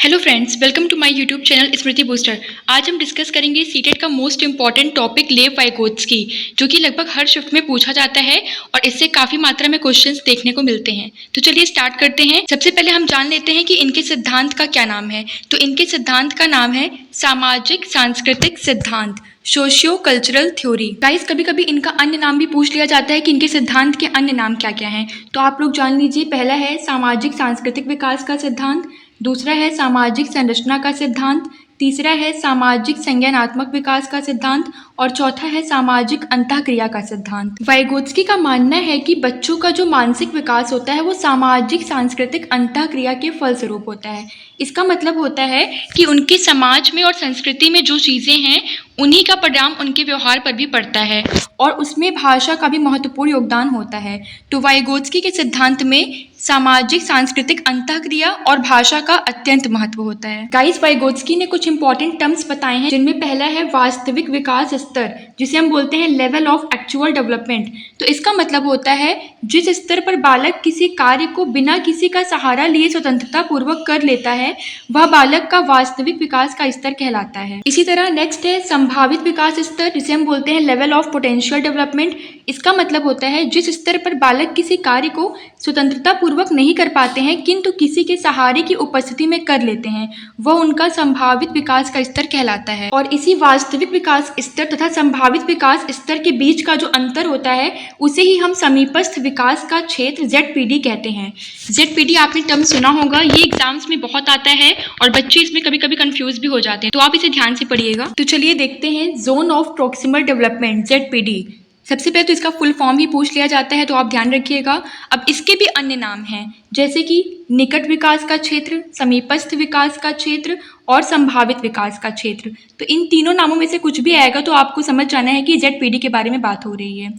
Hello friends, welcome to my YouTube channel Smriti booster. आज हम discuss करेंगे सीटेट का most important topic Lev Vygotsky, जो कि लगभग हर शिफ्ट में पूछा जाता है और इससे काफ़ी मात्रा में क्वेश्चंस देखने को मिलते हैं। तो चलिए स्टार्ट करते हैं। सबसे पहले हम जान लेते हैं कि इनके सिद्धांत का क्या नाम है। तो इनके सिद्धांत का नाम है सामाजिक सांस्कृतिक सिद्धांत, सोशियो कल्चरल थ्योरी। गाइस, कभी कभी इनका अन्य नाम भी पूछ लिया जाता है कि इनके सिद्धांत के अन्य नाम क्या क्या हैं। तो आप लोग जान लीजिए। पहला है सामाजिक सांस्कृतिक विकास का सिद्धांत, दूसरा है सामाजिक संरचना का सिद्धांत, तीसरा है सामाजिक संज्ञानात्मक विकास का सिद्धांत और चौथा है सामाजिक अंतःक्रिया का सिद्धांत। वाइगोत्स्की का मानना है कि बच्चों का जो मानसिक विकास होता है वो सामाजिक सांस्कृतिक अंतःक्रिया के फलस्वरूप होता है। इसका मतलब होता है कि उनके समाज में और संस्कृति में जो चीज़ें हैं उन्हीं का परिणाम उनके व्यवहार पर भी पड़ता है और उसमें भाषा का भी महत्वपूर्ण योगदान होता है। तो वाइगोत्स्की के सिद्धांत में सामाजिक सांस्कृतिक अंतःक्रिया और भाषा का अत्यंत महत्व होता है। गाइस, वाइगोत्स्की ने कुछ इंपॉर्टेंट टर्म्स बताए हैं, जिनमें पहला है वास्तविक विकास स्तर, जिसे हम बोलते हैं लेवल ऑफ एक्चुअल डेवलपमेंट। तो इसका मतलब होता है जिस स्तर पर बालक किसी कार्य को बिना किसी का सहारा लिए स्वतंत्रता पूर्वक कर लेता है वह बालक का वास्तविक विकास का स्तर कहलाता है। इसी तरह नेक्स्ट है संभावित विकास स्तर, जिसे हम बोलते हैं लेवल ऑफ पोटेंशियल डेवलपमेंट। इसका मतलब होता है जिस स्तर पर बालक किसी कार्य को स्वतंत्रता पूर्वक नहीं कर पाते हैं किंतु किसी के सहारे की उपस्थिति में कर लेते हैं, वह उनका संभावित विकास का स्तर कहलाता है। और इसी वास्तविक विकास स्तर तथा संभावित विकास स्तर के बीच का जो अंतर होता है उसे ही हम समीपस्थ विकास का क्षेत्र ZPD कहते हैं। ZPD आपने टर्म सुना होगा, ये एग्जाम्स में बहुत आता है और बच्चे इसमें कभी कभी कंफ्यूज भी हो जाते हैं, तो आप इसे ध्यान से पढ़िएगा। तो चलिए देखते हैं zone of proximal development ZPD। सबसे पहले तो इसका फुल फॉर्म ही पूछ लिया जाता है, तो आप ध्यान रखिएगा। अब इसके भी अन्य नाम हैं, जैसे कि निकट विकास का क्षेत्र, समीपस्थ विकास का क्षेत्र और संभावित विकास का क्षेत्र। तो इन तीनों नामों में से कुछ भी आएगा तो आपको समझ जाना है कि ZPD के बारे में बात हो रही है।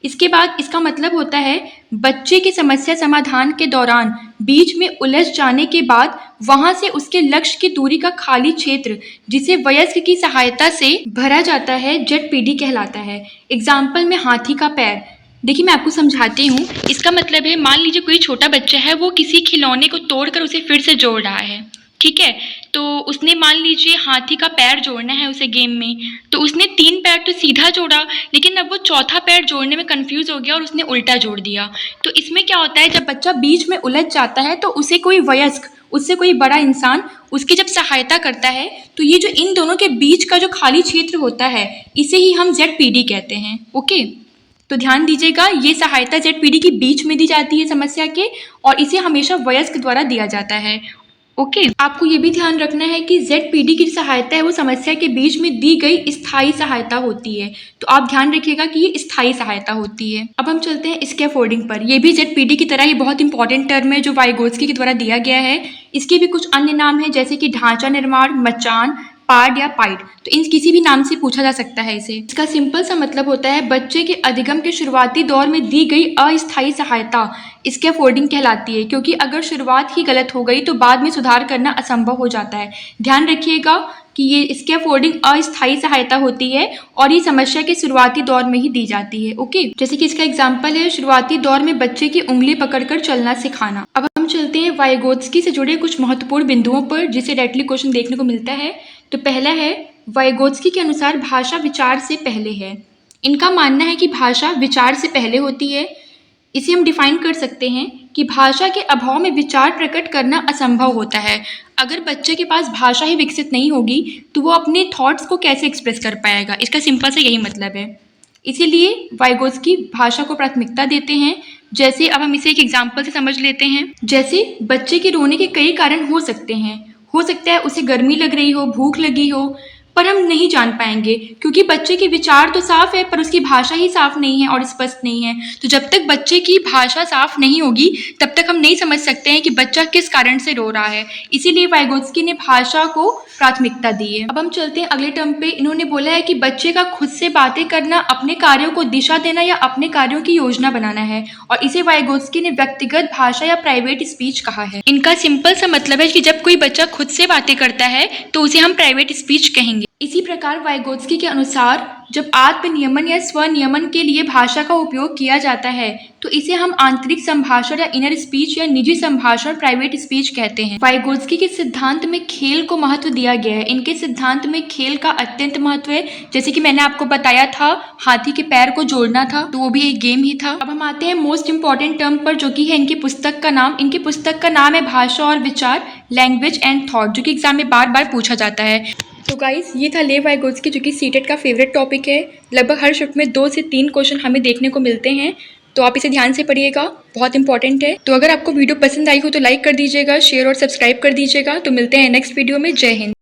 इसके बाद इसका मतलब होता है बच्चे की समस्या समाधान के दौरान बीच में उलझ जाने के बाद वहां से उसके लक्ष्य की दूरी का खाली क्षेत्र, जिसे वयस्क की सहायता से भरा जाता है, ZPD कहलाता है। एग्जाम्पल में हाथी का पैर। देखिए, मैं आपको समझाती हूँ। इसका मतलब है, मान लीजिए कोई छोटा बच्चा है, वो किसी खिलौने को तोड़कर उसे फिर से जोड़ रहा है, ठीक है। तो उसने मान लीजिए हाथी का पैर जोड़ना है उसे गेम में, तो उसने 3 पैर तो सीधा जोड़ा, लेकिन अब वो चौथा पैर जोड़ने में कंफ्यूज हो गया और उसने उल्टा जोड़ दिया। तो इसमें क्या होता है, जब बच्चा बीच में उलझ जाता है तो उसे कोई वयस्क, उससे कोई बड़ा इंसान उसकी जब सहायता करता है तो ये जो इन दोनों के बीच का जो खाली क्षेत्र होता है इसे ही हम ZPD कहते हैं। ओके, तो ध्यान दीजिएगा, ये सहायता ZPD के बीच में दी जाती है समस्या के और इसे हमेशा वयस्क द्वारा दिया जाता है। ओके, आपको ये भी ध्यान रखना है कि ZPD की सहायता है वो समस्या के बीच में दी गई स्थायी सहायता होती है। तो आप ध्यान रखिएगा कि ये स्थायी सहायता होती है। अब हम चलते हैं स्कैफोल्डिंग पर। यह भी ZPD की तरह ही बहुत इंपॉर्टेंट टर्म है जो वाइगोत्स्की के द्वारा दिया गया है। इसके भी कुछ अन्य नाम है, जैसे कि ढांचा निर्माण, मचान, पार्ड या पाइट। तो इन किसी भी नाम से पूछा जा सकता है इसे। इसका सिंपल सा मतलब होता है बच्चे के अधिगम के शुरुआती दौर में दी गई अस्थायी सहायता स्कैफोल्डिंग कहलाती है, क्योंकि अगर शुरुआत ही गलत हो गई तो बाद में सुधार करना असंभव हो जाता है। ध्यान रखिएगा कि ये स्कैफोल्डिंग अस्थायी सहायता होती है और ये समस्या के शुरुआती दौर में ही दी जाती है। ओके, जैसे कि इसका एग्जाम्पल है शुरुआती दौर में बच्चे की उंगली पकड़कर चलना सिखाना। अब हम चलते हैं वाइगोत्स्की से जुड़े कुछ महत्वपूर्ण बिंदुओं पर, जिसे डायरेक्टली क्वेश्चन देखने को मिलता है। तो पहला है, वाइगोत्स्की के अनुसार भाषा विचार से पहले है। इनका मानना है कि भाषा विचार से पहले होती है। इसे हम डिफाइन कर सकते हैं कि भाषा के अभाव में विचार प्रकट करना असंभव होता है। अगर बच्चे के पास भाषा ही विकसित नहीं होगी तो वो अपने थॉट्स को कैसे एक्सप्रेस कर पाएगा। इसका सिंपल सा यही मतलब है। इसीलिए वाइगोत्स्की भाषा को प्राथमिकता देते हैं। जैसे अब हम इसे एक एग्जाम्पल से समझ लेते हैं। जैसे बच्चे के रोने के कई कारण हो सकते हैं। हो सकता है उसे गर्मी लग रही हो, भूख लगी हो, पर हम नहीं जान पाएंगे क्योंकि बच्चे के विचार तो साफ है पर उसकी भाषा ही साफ नहीं है और स्पष्ट नहीं है। तो जब तक बच्चे की भाषा साफ नहीं होगी तब तक हम नहीं समझ सकते हैं कि बच्चा किस कारण से रो रहा है। इसीलिए वाइगोत्स्की ने भाषा को प्राथमिकता दी है। अब हम चलते हैं अगले टर्म पे। इन्होंने बोला है कि बच्चे का खुद से बातें करना, अपने कार्यों को दिशा देना या अपने कार्यों की योजना बनाना है, और इसे वाइगोत्स्की ने व्यक्तिगत भाषा या प्राइवेट स्पीच कहा है। इनका सिंपल सा मतलब है कि जब कोई बच्चा खुद से बातें करता है तो उसे हम प्राइवेट स्पीच कहेंगे। पढ़ेंगे। इसी प्रकार वाइगोत्स्की के अनुसार जब आत्मनियमन या स्वनियमन के लिए भाषा का उपयोग किया जाता है तो इसे हम आंतरिक संभाषण या इनर स्पीच या निजी संभाषण प्राइवेट स्पीच कहते हैं। वाइगोत्स्की के सिद्धांत में खेल को महत्व दिया गया है। इनके सिद्धांत में खेल का अत्यंत महत्व है। जैसे कि मैंने आपको बताया था हाथी के पैर को जोड़ना था, तो वो भी एक गेम ही था। अब हम आते हैं मोस्ट इंपॉर्टेंट टर्म पर, जो कि है इनकी पुस्तक का नाम। इनकी पुस्तक का नाम है भाषा और विचार, लैंग्वेज एंड थॉट, जो कि एग्जाम में बार बार पूछा जाता है। तो गाइस ये था लेव वाइगोत्स्की, जो कि सीटेट का फेवरेट टॉपिक है। लगभग हर शिफ्ट में 2 से 3 क्वेश्चन हमें देखने को मिलते हैं, तो आप इसे ध्यान से पढ़िएगा, बहुत इंपॉर्टेंट है। तो अगर आपको वीडियो पसंद आई हो तो लाइक कर दीजिएगा, शेयर और सब्सक्राइब कर दीजिएगा। तो मिलते हैं नेक्स्ट वीडियो में। जय हिंद।